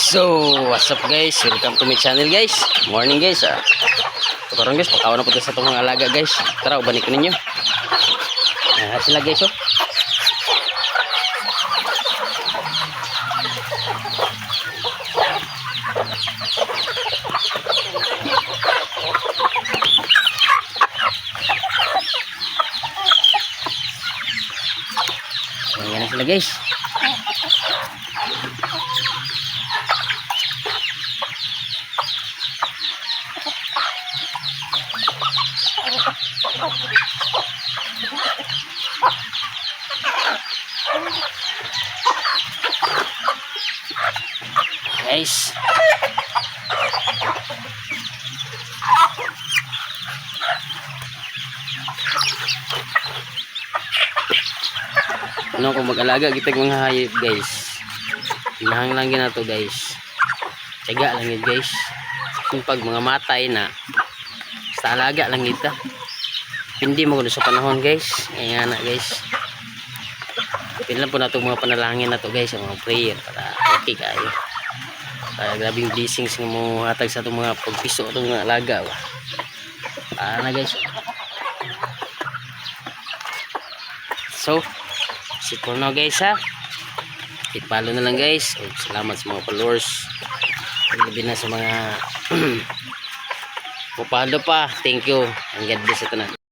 So, what's up guys? Welcome to my channel guys. Morning guys. So karon guys, pakawan na po sa itong mga alaga guys. Tara, ubanik ko ninyo. Sila guys oh. Ayan na sila guys. Guys, ano kung mag-alaga kita mga hayop guys, hinahang lang yun na to guys, tiyaga lang yun guys. Kung pag mga matay na basta alaga lang kita, hindi mo sa panahon guys. Ngayon na guys, pinlan po na itong mga panalangin na to guys, mga prayer para okay kayo, para grabing blessings ng mga hatag sa itong mga pagpiso itong mga alaga na guys. So sit for now guys ha, follow na lang guys. Salamat sa mga followers, labi na sa mga pupalo pa, thank you and God bless ito na.